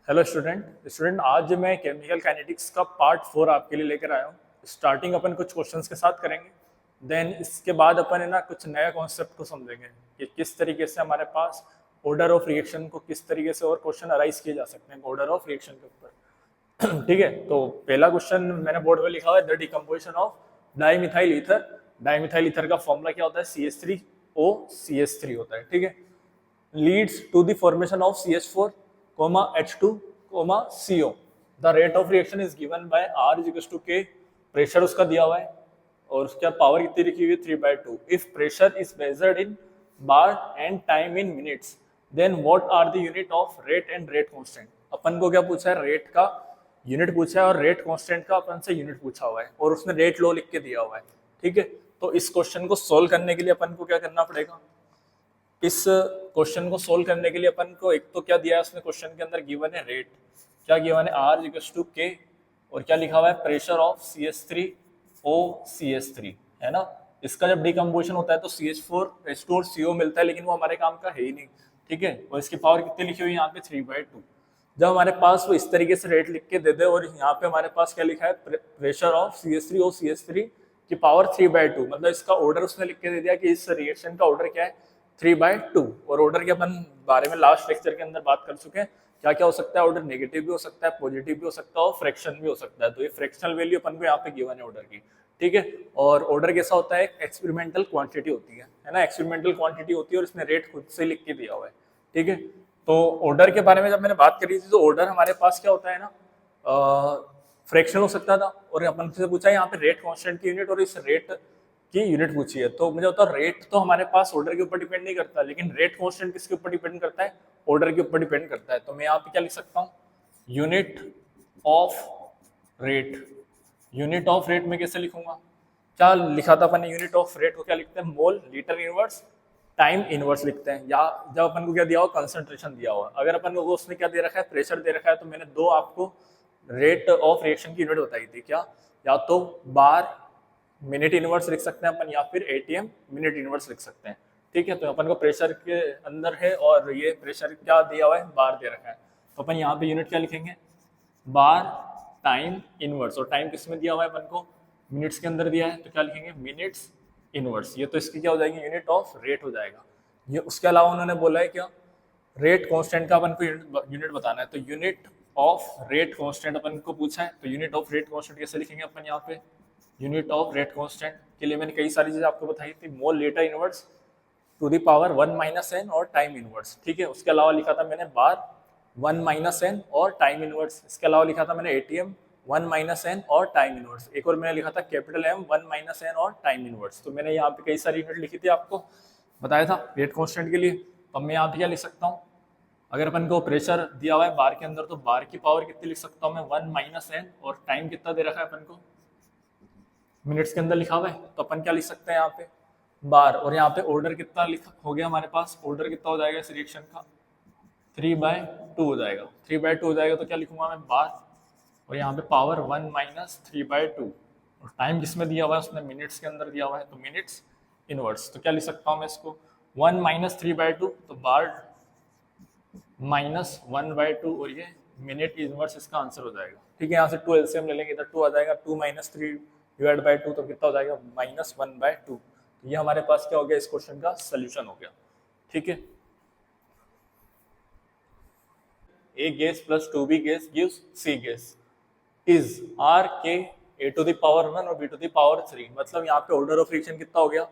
Hello student आज मैं chemical kinetics का पार्ट 4 आपके लिए लेकर आया हूँ। स्टार्टिंग अपन कुछ क्वेश्चंस के साथ करेंगे, देन इसके बाद अपन है ना कुछ नया कॉन्सेप्ट को समझेंगे कि किस तरीके से हमारे पास ऑर्डर ऑफ रिएक्शन को किस तरीके से और क्वेश्चन अराइज किए जा सकते हैं ऑर्डर ऑफ रिएक्शन के ऊपर। ठीक है, तो पहला क्वेश्चन मैंने बोर्ड पे लिखा हुआ है, the decomposition of dimethyl ether. Dimethyl ether का फॉर्मूला क्या होता है? CH3O CH3 होता है। ठीक है, leads to the formation of CH4, H2, CO. The rate of reaction is given by R is equals to K. Pressure उसका दिया हुआ है और उसका पावर कितनी लिखी हुई है? 3/2. If pressure is measured in bar and time in minutes, then what are the unit of rate and rate constant? अपन को क्या पूछा है? रेट का यूनिट पूछा है और रेट कांस्टेंट का अपन से यूनिट पूछा हुआ है और उसने रेट लो लिख के दिया हुआ है। ठीक है, तो इस क्वेश्चन को सोल्व करने के लिए अपन को क्या करना पड़ेगा? इस क्वेश्चन को सोल्व करने के लिए अपन को एक तो क्या दिया है उसने क्वेश्चन के अंदर? गिवन है रेट, क्या गिवन है? R इक्वल्स टू K, और क्या लिखा हुआ है? प्रेशर ऑफ CH3O CH3, है ना। इसका जब डिकम्पोजिशन होता है तो CH4H2 और CO मिलता है, लेकिन वो हमारे काम का है ही नहीं। ठीक है, और इसकी पावर कितनी लिखी हुई है यहाँ पे? 3/2। जब हमारे पास वो इस तरीके से रेट लिख के दे दे और यहाँ पे हमारे पास क्या लिखा है? प्रेशर ऑफ CH3O CH3 की पावर 3/2, मतलब इसका ऑर्डर उसने लिख के दे दिया कि इस रिएक्शन का ऑर्डर क्या है? 3/2। और ऑर्डर के अपन बारे में लास्ट लेक्चर के अंदर बात कर चुके हैं। क्या क्या हो सकता है ऑर्डर? नेगेटिव भी हो सकता है, पॉजिटिव भी हो सकता है और फ्रैक्शन भी हो सकता है। तो ये फ्रैक्शनल वैल्यू अपन को यहाँ पे गिवन है ऑर्डर की। ठीक है, और ऑर्डर कैसा होता है? एक्सपेरिमेंटल क्वांटिटी होती है ना, एक्सपेरिमेंटल क्वांटिटी होती है और इसने रेट खुद से लिख के दिया हुआ है। ठीक है, तो ऑर्डर के बारे में जब मैंने बात करी थी तो ऑर्डर हमारे पास क्या होता है ना, फ्रैक्शन हो सकता था और अपन से पूछा यहाँ पे रेट कांस्टेंट की यूनिट और इस रेट की यूनिट पूछी है। तो मुझे होता है रेट तो हमारे पास ऑर्डर के ऊपर डिपेंड नहीं करता, लेकिन रेट कांस्टेंट किसके ऊपर डिपेंड करता है? ऑर्डर के ऊपर डिपेंड करता है। तो मैं यहाँ पे क्या लिख सकता हूँ? Unit of rate. Unit of rate में कैसे लिखूंगा? क्या लिखा था अपन? यूनिट ऑफ रेट को क्या लिखते हैं? Mole litre inverse time inverse लिखते हैं। या जब अपन को क्या दिया हुआ? कंसंट्रेशन दिया हुआ। अगर अपन को उसने क्या दे रखा है? प्रेशर दे रखा है, तो मैंने दो आपको रेट ऑफ रिएक्शन की यूनिट बताई थी। क्या? या तो बार मिनट इनवर्स लिख सकते हैं अपन, या फिर ATM मिनट इनवर्स लिख सकते हैं। ठीक है, तो अपन को प्रेशर के अंदर है और ये प्रेशर क्या दिया हुआ है? बार दे रखा है। तो अपन यहाँ पे यूनिट क्या लिखेंगे? बार टाइम इनवर्स। और टाइम किस में दिया हुआ है अपन को? मिनट्स के अंदर दिया है, तो क्या लिखेंगे? Minutes inverse. ये तो इसकी क्या हो जाएगी? यूनिट ऑफ रेट हो जाएगा। ये उसके अलावा उन्होंने बोला है क्या? रेट कांस्टेंट का अपन को यूनिट बताना है, तो यूनिट ऑफ रेट कांस्टेंट अपन को पूछा है, तो यूनिट ऑफ रेट कांस्टेंट कैसे लिखेंगे अपन यहाँ पे? यूनिट ऑफ रेट कांस्टेंट के लिए मैंने कई सारी चीजें आपको बताई थी। Mole litre inverse two the power 1 - n और टाइम इनवर्स। ठीक है, उसके अलावा लिखा था मैंने बार 1 - n और टाइम इनवर्स। इसके अलावा लिखा था मैंने ATM 1 - n और टाइम इनवर्स। एक और मैंने लिखा था कैपिटल M 1 - n और टाइम इनवर्स। तो मैंने यहाँ पे कई सारी यूनिट लिखी थी, आपको बताया था रेट कांस्टेंट के लिए। तो अब मैं यहाँ पे क्या लिख सकता हूँ? अगर अपन को प्रेशर दिया हुआ है बार के अंदर, तो बार की पावर कितनी लिख सकता हूँ मैं? 1 - n, और टाइम कितना दे रखा है अपन को? मिनट्स के अंदर लिखा हुआ है, तो अपन क्या लिख सकते हैं यहाँ पे? बार। और यहाँ पे ऑर्डर कितना लिखा हो गया हमारे पास? ऑर्डर कितना हो जाएगा इस रिएक्शन का? 3/2 हो जाएगा। 3/2 हो जाएगा तो क्या लिखूंगा मैं? बार, और यहाँ पे पावर 1 - 3/2। और टाइम जिसमें दिया हुआ है उसने मिनट्स के अंदर दिया हुआ है, तो मिनट्स इनवर्स। तो क्या लिख सकता हूँ मैं इसको? 1 - 3/2, तो बार -1/2, और ये मिनट इनवर्स इसका आंसर हो जाएगा। ठीक है, यहाँ से 2 LCM ले लेंगे, इधर 2 आ जाएगा। 2 - 3/2, तो कितना हो जाएगा? -1/2। तो ये हमारे पास क्या हो गया? इस क्वेश्चन का सोल्यूशन हो गया। ठीक है, A gas plus 2B gas gives C gas is RK A to the power 1 और B to the power 3। मतलब यहाँ पे ऑर्डर ऑफ रिएक्शन कितना हो गया?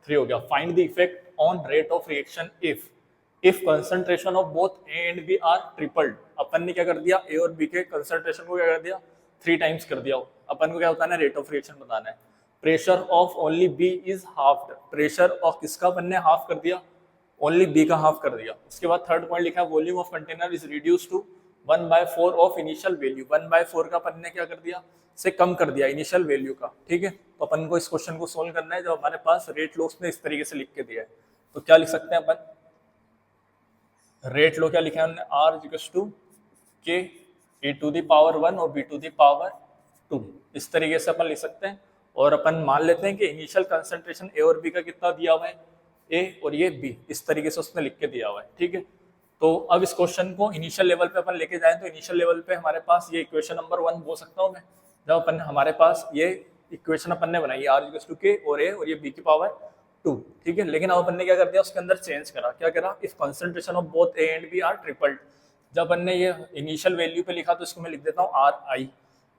3 हो गया। Find the effect on rate of reaction if concentration of both A and B are tripled. अपन ने क्या कर दिया? A और B के कंसंट्रेशन को क्या कर दिया? 3 टाइम्स कर दिया। अपन को क्या बताना है? रेट ऑफ रिएक्शन बताना है। Pressure of only B is half. Pressure of किसका अपन ने हाफ कर दिया? ओनली B का हाफ कर दिया। उसके बाद थर्ड पॉइंट लिखा है, volume of container is reduce to 1/4 of initial value. 1/4 का अपन ने क्या कर दिया? से कम कर दिया इनिशियल वैल्यू का। ठीक है, तो अपन को इस क्वेश्चन को सोल्व करना है जब हमारे पास रेट लॉस ने इस तरीके से लिख के दिया है। तो क्या लिख सकते हैं अपन? रेट लो क्या लिखा है हमने? R equals to K A to the power 1 और B to the power 2। इस तरीके से अपन लिख सकते हैं। और अपन मान लेते हैं कि इनिशियल कंसंट्रेशन A और B का कितना दिया हुआ है? A और ये B, इस तरीके से उसने लिख के दिया हुआ है। ठीक है, तो अब इस क्वेश्चन को इनिशियल लेवल पे अपन लेके जाएं तो इनिशियल लेवल पे हमारे पास ये इक्वेशन नंबर 1 बोल सकता हूँ मैं, जब अपन हमारे पास ये इक्वेशन अपन ने बनाई r इक्वल्स टू k और a और ये b की पावर 2, ठीक है। लेकिन अब अपन ने क्या कर दिया, उसके अंदर चेंज करा, क्या करा, if concentration of both a and b are tripled. जब अपन ने ये इनिशियल वैल्यू पे लिखा तो इसको मैं लिख देता हूँ आर आई,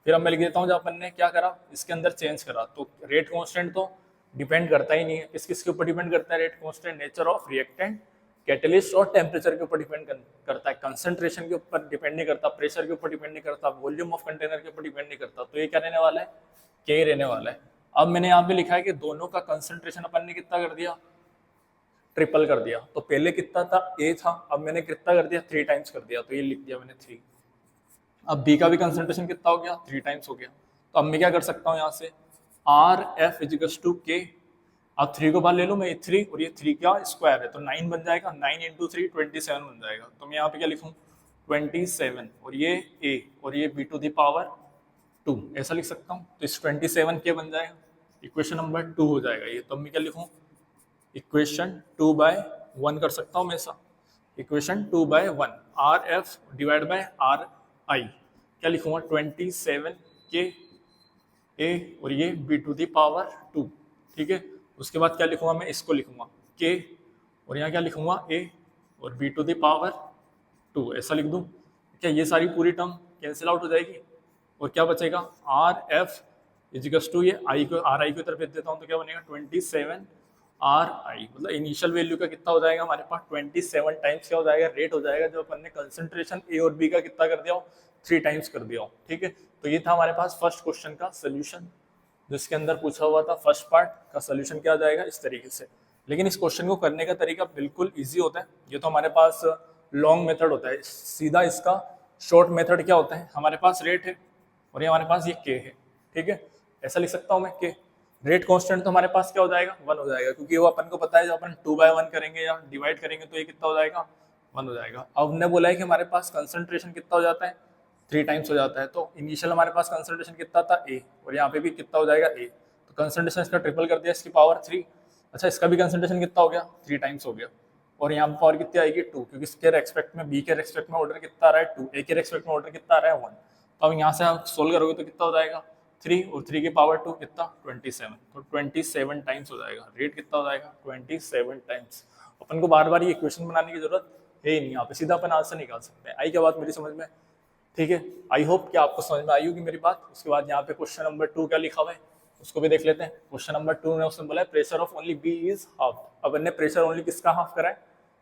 फिर अब मैं लिख देता हूँ जब अपन ने क्या करा, इसके अंदर चेंज करा, तो रेट कांस्टेंट तो डिपेंड करता ही नहीं है, किस किस के ऊपर डिपेंड करता है rate constant, nature of reactant, catalyst और टेम्परेचर के ऊपर डिपेंड करता है, कंसंट्रेशन के ऊपर डिपेंड नहीं करता, प्रेशर के ऊपर डिपेंड नहीं करता, वॉल्यूम ऑफ कंटेनर के ऊपर डिपेंड नहीं करता। तो ये क्या रहने वाला है, के रहने वाला है। अब मैंने यहाँ पे लिखा है कि दोनों का कंसंट्रेशन अपन ने कितना कर दिया, ट्रिपल कर दिया। तो पहले कितना था, ए था, अब मैंने कितना कर दिया, 3 टाइम्स कर दिया, तो ये लिख दिया मैंने 3। अब बी का भी कंसंट्रेशन कितना हो गया, 3 टाइम्स हो गया। तो अब मैं क्या कर सकता हूँ यहाँ से, आर एफ इजिकल्स टू के, अब 3 को बाहर ले लूँ मैं, 3 और ये 3 का स्क्वायर है तो 9 बन जाएगा, 9 इंटू 3 27 बन जाएगा। तो मैं यहाँ पे क्या लिखूँ 27 और ये a और ये b टू द पावर 2 ऐसा लिख सकता हूँ। तो इस 27 के बन जाएगा, इक्वेशन नंबर 2 हो जाएगा ये। तो मैं क्या लिखूँ, इक्वेशन 2/1 कर सकता हूँ मैं ऐसा, equation 2/1 R F divide by are आई, क्या लिखूँगा 27 के a और ये b टू द पावर 2, ठीक है। उसके बाद क्या लिखूंगा मैं, इसको लिखूंगा k और यहाँ क्या लिखूंगा a और b टू द पावर 2 ऐसा लिख दूं। क्या ये सारी पूरी टर्म कैंसिल आउट हो जाएगी और क्या बचेगा, आर एफ इजिकल्स टू ये आई को, आर आई की तरफ भेज देता हूँ तो क्या बनेगा 27 आर आई, मतलब इनिशियल वैल्यू का कितना हो जाएगा हमारे पास 27 टाइम्स क्या हो जाएगा, रेट हो जाएगा, जो अपन ने कंसंट्रेशन ए और बी का कितना कर दिया हो, 3 टाइम्स कर दिया हो, ठीक है। तो ये था हमारे पास फर्स्ट क्वेश्चन का सोल्यूशन, जिसके अंदर पूछा हुआ था फर्स्ट पार्ट का सोल्यूशन क्या आ जाएगा इस तरीके से। लेकिन इस क्वेश्चन को करने का तरीका बिल्कुल इजी होता है, ये तो हमारे पास लॉन्ग मेथड होता है, सीधा इसका शॉर्ट मेथड क्या होता है, हमारे पास रेट है और ये हमारे पास ये के है, ठीक है। ऐसा लिख सकता हूँ मैं के, रेट कांस्टेंट तो हमारे पास क्या हो जाएगा 1 हो जाएगा, क्योंकि वो अपन को पता है जब अपन 2/1 करेंगे या डिवाइड करेंगे तो ये कितना हो जाएगा 1 हो जाएगा। अब हमने बोला है कि हमारे पास कंसंट्रेशन कितना हो जाता है 3 टाइम्स हो जाता है, तो इनिशियल हमारे पास कंसंट्रेशन कितना था ए और यहाँ पे भी कितना हो जाएगा ए, तो कंसंट्रेशन इसका ट्रिपल कर दिया, इसकी पावर 3। अच्छा इसका भी कंसंट्रेशन कितना हो गया 3 टाइम्स हो गया, और यहाँ पर पावर कितनी आएगी 2, क्योंकि इसके रेस्पेक्ट में बी के रेस्पेक्ट में ऑर्डर कितना आ रहा है 2, ए के रेस्पेक्ट में ऑर्डर कितना आ रहा है 1। तो अब यहाँ से आप सोल्व करोगे तो कितना हो जाएगा 3 और 3 की पावर 2 कितना 27, तो 27 टाइम्स हो जाएगा, रेट कितना हो जाएगा 27 टाइम्स। अपन को बार बार ये इक्वेशन बनाने की जरूरत है ही नहीं, यहाँ पे सीधा अपन आंसर निकाल सकते हैं। आई क्या बात मेरी समझ में, ठीक है। आई होप कि आपको समझ में आई होगी मेरी बात। उसके बाद यहाँ पे क्वेश्चन नंबर 2 क्या लिखा हुआ है उसको भी देख लेते हैं। क्वेश्चन नंबर 2 में उसने बोला है pressure of only B is half. अब हमने प्रेशर ओनली किसका हाफ करा है,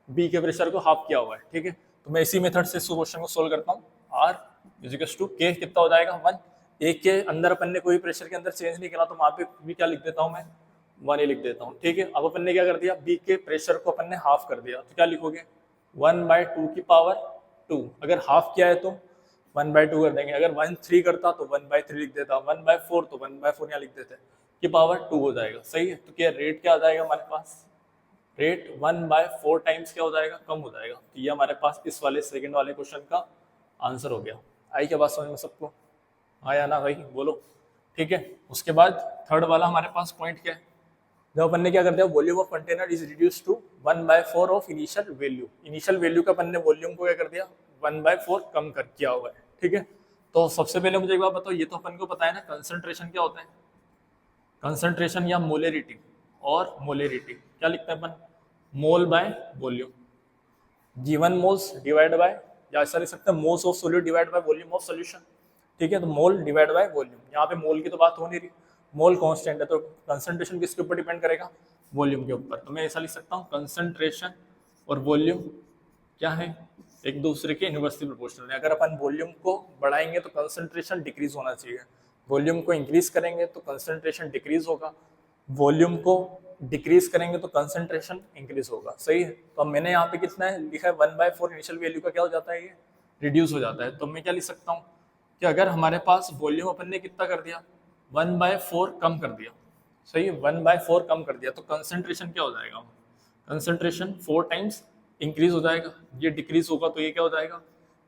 बी के प्रेशर को हाफ किया हुआ है, ठीक है। तो मैं इसी मेथड से इस क्वेश्चन को सोल्व करता हूँ। आर इजिकल्स टू के कितना हो जाएगा 1, एक के अंदर अपन ने कोई प्रेशर के अंदर चेंज नहीं करा तो वहां पे भी क्या लिख देता हूँ मैं 1 ही लिख देता हूँ, ठीक है। अब अपन ने क्या कर दिया, बी के प्रेशर को अपन ने हाफ कर दिया, तो क्या लिखोगे 1/2 की पावर 2, अगर हाफ किया है तो 1/2 कर देंगे, अगर 1/3 करता तो 1/3 लिख देता, 1/4 तो 1/4 यहाँ लिख देते कि पावर 2 हो जाएगा, सही है। तो क्या रेट क्या आ जाएगा हमारे पास, रेट 1/4 टाइम्स क्या हो जाएगा, कम हो जाएगा। तो ये हमारे पास इस वाले सेकंड वाले क्वेश्चन का आंसर हो गया। आई क्या बात समझ में सबको, आया ना भाई बोलो, ठीक है। उसके बाद थर्ड वाला हमारे पास पॉइंट क्या है, जब अपन ने क्या कर दिया, volume of container is reduce to 1/4 of initial value. Initial value का अपन ने वॉल्यूम को क्या कर दिया 1/4 कम कर किया हुआ है, ठीक है। तो सबसे पहले मुझे एक बात बताओ, ये तो अपन को पता है ना कंसंट्रेशन क्या होता है, कंसंट्रेशन या मोलेरिटी, और मोलेरिटी क्या लिखते हैं अपन, mole by volume, given moles divide by, या ऐसा लिख सकते हैं moles of solute divide by volume of solution, ठीक है। तो मोल डिवाइड बाय वॉल्यूम, यहाँ पे मोल की तो बात हो नहीं रही, मोल कांस्टेंट है, तो कंसंट्रेशन किसके ऊपर डिपेंड करेगा, वॉल्यूम के ऊपर। तो मैं ऐसा लिख सकता हूँ कंसंट्रेशन और वॉल्यूम क्या है, एक दूसरे के इनवर्सली प्रोपोर्शनल है। अगर अपन वॉल्यूम को बढ़ाएंगे तो कंसंट्रेशन डिक्रीज होना चाहिए, वॉल्यूम को इंक्रीज करेंगे तो कंसंट्रेशन डिक्रीज होगा, वॉल्यूम को डिक्रीज करेंगे तो कंसंट्रेशन इंक्रीज होगा, सही है। तो अब मैंने यहाँ पे कितना है लिखा है 1/4 इनिशियल वैल्यू का क्या हो जाता है, ये रिड्यूस हो जाता है। तो मैं क्या लिख सकता हूँ कि अगर हमारे पास वॉल्यूम अपन ने कितना कर दिया 1/4 कम कर दिया, सही है, 1/4 कम कर दिया, तो कंसंट्रेशन क्या हो जाएगा, कंसंट्रेशन 4 टाइम्स इंक्रीज हो जाएगा, ये डिक्रीज होगा तो ये क्या हो जाएगा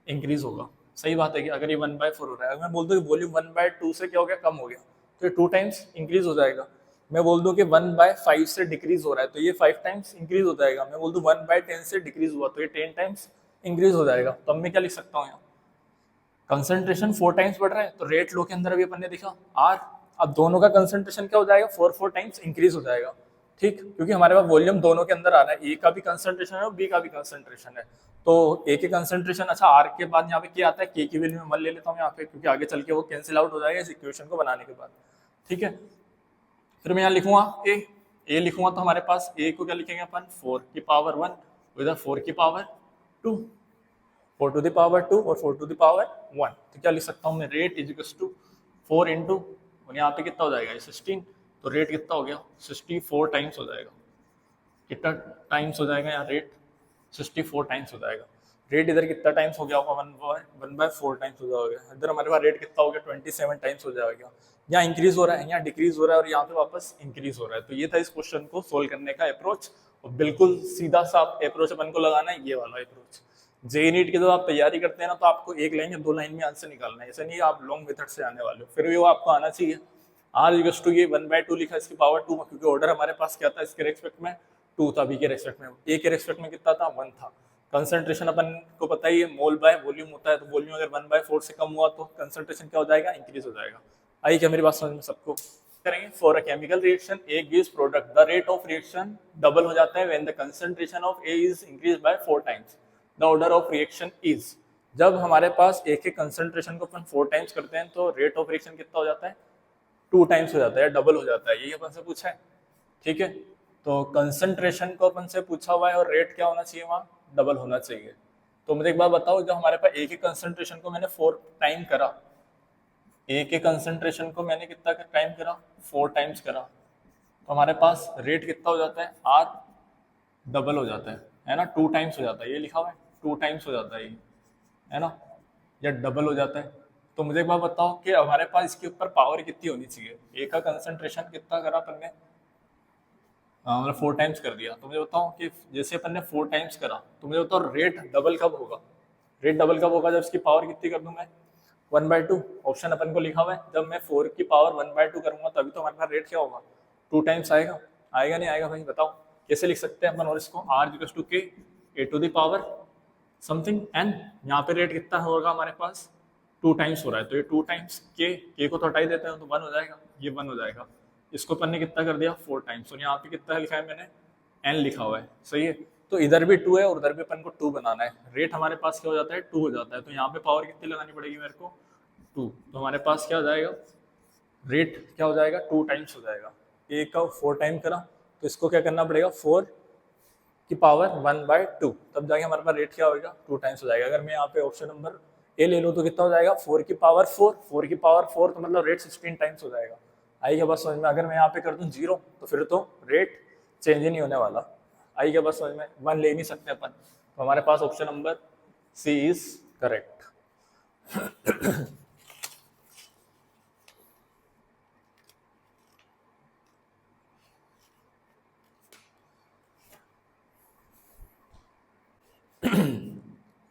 इंक्रीज होगा, सही बात है कि अगर ये 1/4 हो रहा है, अगर मैं बोल दूँ कि वॉल्यूम 1/2 से क्या हो गया कम हो गया तो ये 2 टाइम्स इंक्रीज हो जाएगा। मैं बोल दूं कि 1/5 से डिक्रीज हो रहा है तो ये 5 टाइम्स इंक्रीज हो जाएगा। मैं बोल दूं 1/10 से डिक्रीज हुआ तो ये 10 टाइम्स इंक्रीज हो जाएगा। तो अब मैं क्या लिख सकता हूँ यहाँ, कंसंट्रेशन 4 टाइम्स बढ़ रहा है तो रेट लो के अंदर अभी अपन ने देखा आर, अब दोनों का कंसंट्रेशन क्या हो जाएगा 4 टाइम्स इंक्रीज हो जाएगा। ठीक, क्योंकि हमारे पास वॉल्यूम दोनों के अंदर आ रहा है, ए का भी कंसंट्रेशन है और बी का भी कंसंट्रेशन है। तो ए के कंसंट्रेशन, अच्छा आर के बाद यहाँ पे क्या आता है, के की वैल्यू में 1 ले लेता हूँ यहाँ पे, क्योंकि आगे चल के वो कैंसिल आउट हो जाएगा इस इक्वेशन को बनाने के बाद। ठीक है, फिर मैं यहाँ लिखूंगा ए लिखूंगा तो हमारे पास ए को क्या लिखेंगे अपन 4 की पावर 1 इधर 4 की पावर 2, 4 टू द पावर 2 और 4 टू द पावर 1। तो क्या लिख सकता हूँ मैं, rate is equal to 4 into, और यहाँ पे कितना हो जाएगा 16, तो रेट कितना हो गया 64 टाइम्स हो जाएगा। कितना टाइम्स हो जाएगा यहाँ रेट, 64 टाइम्स हो जाएगा। रेट इधर कितना टाइम्स हो गया होगा 1/4 टाइम्स हो जाएगा। इधर हमारे पास रेट कितना हो गया 27 टाइम्स हो जाएगा। यहाँ इंक्रीज हो रहा है, यहाँ डिक्रीज हो रहा है और यहाँ पे वापस इंक्रीज हो रहा है। तो ये था इस क्वेश्चन को सोल्व करने का अप्रोच, और बिल्कुल सीधा सा अप्रोच अपन को लगाना है, ये वाला अप्रोच। जेई नीट की जब आप तैयारी करते हैं ना, तो आपको 1 लाइन या 2 लाइन में आंसर निकालना है, ऐसा नहीं आप लॉन्ग मेथड से आने वाले हो, फिर भी वो आपको आना चाहिए। आर इक्वल्स टू ये 1/2 लिखा इसकी पावर 2, क्योंकि ऑर्डर हमारे पास क्या था इसके रेस्पेक्ट में 2 था, बी के रेस्पेक्ट में, ए के रेस्पेक्ट में कितना था 1 था। कंसंट्रेशन अपन को पता ही है मोल बाय वॉल्यूम होता है, तो वॉल्यूम अगर 1/4 से कम हुआ तो कंसंट्रेशन क्या हो जाएगा, इंक्रीज हो जाएगा। आई क्या मेरी बात समझ में सबको? करेंगे for a chemical reaction A gives product, the rate of reaction double हो जाता है when the concentration of A is increase by 4 times, the order of reaction is. जब हमारे पास ए के कंसंट्रेशन को अपन 4 टाइम्स करते हैं तो रेट ऑफ रिएक्शन कितना हो जाता है 2 टाइम्स हो जाता है, डबल हो जाता है, यही अपन से पूछा है। ठीक है, तो कंसंट्रेशन को अपन से पूछा हुआ है और रेट क्या होना चाहिए वहाँ, डबल होना चाहिए। तो मुझे एक बात बताओ, जब हमारे पास ए के कंसंट्रेशन को मैंने 4 टाइम करा, ए के कंसंट्रेशन को मैंने कितना टाइम करा 4 टाइम्स करा, तो हमारे पास रेट कितना हो जाता है आर डबल हो जाता है ना, 2 टाइम्स हो जाता है, ये लिखा हुआ है 2 टाइम्स हो जाता है ये, है ना, या डबल हो जाता है। तो मुझे एक बात बताओ कि हमारे पास इसके ऊपर पावर कितनी होनी चाहिए, ए का कंसंट्रेशन कितना करा अपन ने, मतलब 4 टाइम्स कर दिया, तो मुझे बताओ कि जैसे अपन ने 4 टाइम्स करा, तो मुझे बताओ रेट डबल कब होगा, रेट डबल कब होगा, जब इसकी पावर कितनी कर दूं मैं 1/2। ऑप्शन अपन को लिखा हुआ है, जब मैं 4 की पावर 1/2 करूंगा तभी तो हमारे पास रेट क्या होगा 2 टाइम्स आएगा। आएगा नहीं आएगा भाई बताओ, कैसे लिख सकते हैं अपन, और इसको are equal to k A to the power something n, यहाँ पे रेट कितना होगा हमारे पास 2 टाइम्स हो रहा है, तो ये 2 टाइम्स के को तो हटाई देते हैं तो 1 हो जाएगा, ये 1 हो जाएगा। इसको अपन ने कितना कर दिया 4 टाइम्स, और यहाँ पे कितना लिखा है मैंने एन लिखा हुआ है, सही है। तो इधर भी 2 है और उधर भी अपन को 2 बनाना है, रेट हमारे पास क्या हो जाता है 2 हो जाता है, तो यहाँ पे पावर कितनी लगानी पड़ेगी मेरे को 2, तो हमारे पास क्या हो जाएगा रेट क्या हो जाएगा 2 टाइम्स हो जाएगा। ए का 4 टाइम करा तो इसको क्या करना पड़ेगा 4 की पावर 1/2, तब जाके हमारे पास रेट क्या होगा 2 टाइम्स हो जाएगा। अगर मैं यहाँ पे ऑप्शन नंबर ए ले लूँ तो कितना हो जाएगा 4 की पावर 4, 4 की पावर 4 तो मतलब रेट 16 टाइम्स हो जाएगा। आई क्या बस समझ में? अगर मैं यहाँ पे कर दूँ 0 तो फिर तो रेट चेंज ही नहीं होने वाला। आई क्या बस समझ में? 1 ले नहीं सकते अपन, तो हमारे पास option number c is correct.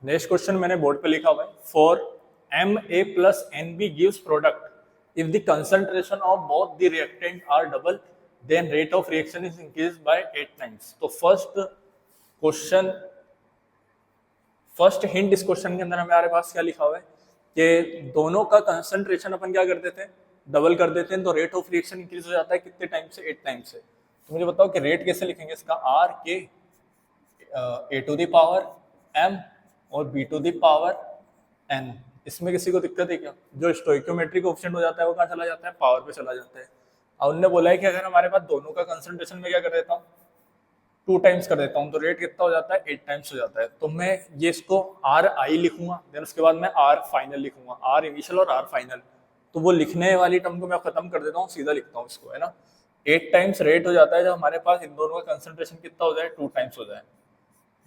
Next question मैंने बोर्ड पे लिखा हुआ है, for Ma plus Nb gives product if the concentration of both the reactant are double then rate of reaction is increased by 8 times। तो first hint इस question के अंदर हमारे पास क्या लिखा हुआ है कि दोनों का कंसंट्रेशन अपन क्या कर देते हैं डबल कर देते हैं, तो रेट ऑफ रिएक्शन इंक्रीज हो जाता है कितने टाइम से 8 टाइम से। तो मुझे बताओ कि रेट कैसे लिखेंगे इसका, R K A to the power m और b to the power n। इसमें किसी को दिक्कत है क्या? जो स्टोइकियोमेट्रिक ऑप्शन हो जाता है वो कहाँ चला जाता है पावर पे चला जाता है। और उन्होंने बोला है कि अगर हमारे पास दोनों का कंसंट्रेशन में क्या कर देता हूँ 2 टाइम्स कर देता हूँ तो रेट कितना हो जाता है 8 टाइम्स हो जाता है। तो मैं ये इसको आर आई लिखूंगा, देन उसके बाद मैं आर फाइनल लिखूंगा, आर इनिशियल और आर फाइनल। तो वो लिखने वाली टर्म को मैं खत्म कर देता हूँ, सीधा लिखता हूँ इसको, है ना। 8 टाइम्स रेट हो जाता है जब हमारे पास इन दोनों का कंसंट्रेशन कितना हो जाए 2 टाइम्स हो जाए।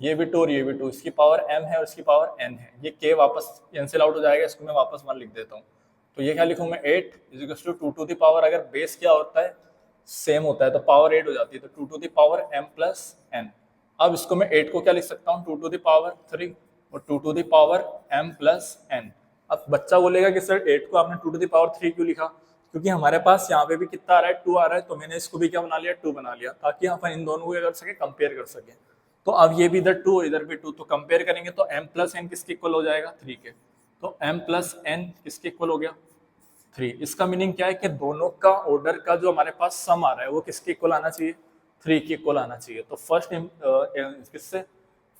ये भी 2 और ये भी 2, इसकी पावर m है और इसकी पावर n है, ये k वापस कैंसिल आउट हो जाएगा, इसको मैं वापस 1 लिख देता हूँ। तो ये क्या लिखूँ मैं 8 is to 2 to the power, अगर बेस क्या होता है सेम होता है तो पावर 8 हो जाती है, तो 2 to the power m plus n। अब इसको मैं 8 को क्या लिख सकता हूँ 2 टू द पावर 3 और 2 to the power m plus n। अब बच्चा बोलेगा कि सर 8 को आपने 2 टू द पावर 3 क्यों लिखा? क्योंकि हमारे पास यहाँ पे भी कितना आ रहा है 2 आ रहा है, तो मैंने इसको भी क्या बना लिया 2 बना लिया, ताकि अपन इन दोनों को कर सके कंपेयर कर सके। तो अब ये भी इधर 2 इधर भी 2, तो कंपेयर करेंगे तो m प्लस एन किसके इक्वल हो जाएगा 3 के। तो m प्लस एन किसके इक्वल हो गया 3। इसका मीनिंग क्या है कि दोनों का ऑर्डर का जो हमारे पास सम आ रहा है वो किसके इक्वल आना चाहिए 3 के इक्वल आना चाहिए। तो किससे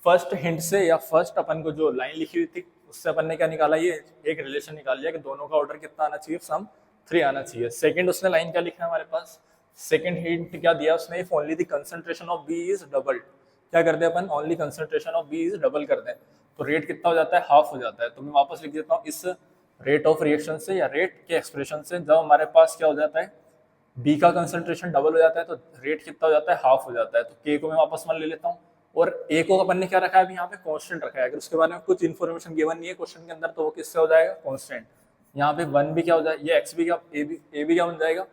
फर्स्ट हिंट से या फर्स्ट अपन को जो लाइन लिखी हुई थी उससे अपन ने क्या निकाला, ये एक रिलेशन निकाल लिया कि दोनों का ऑर्डर कितना आना चाहिए, सम 3 आना चाहिए। सेकंड उसने लाइन क्या लिखा है हमारे पास, सेकंड हिंट क्या दिया उसने, if only the concentration of b is double, क्या कर दे अपन, only concentration of b is double कर दें तो रेट कितना हो जाता है, हाफ हो जाता है। तो मैं वापस लिख देता हूँ इस रेट ऑफ रिएक्शन से या रेट के एक्सप्रेशन से, जब हमारे पास क्या हो जाता है बी का कंसंट्रेशन डबल हो जाता है तो रेट कितना हो जाता है, हाफ हो जाता है। तो के को मैं वापस मान ले लेता हूँ और ए को अपन ने क्या रखा है अभी यहाँ पे कांस्टेंट रखा है। अगर उसके बारे में कुछ इन्फॉर्मेशन गिवन नहीं है क्वेश्चन के अंदर तो वो किससे हो जाएगा कांस्टेंट। यहाँ पे 1 भी क्या हो जाएगा, ये एक्स भी क्या, ए भी क्या बन जाएगा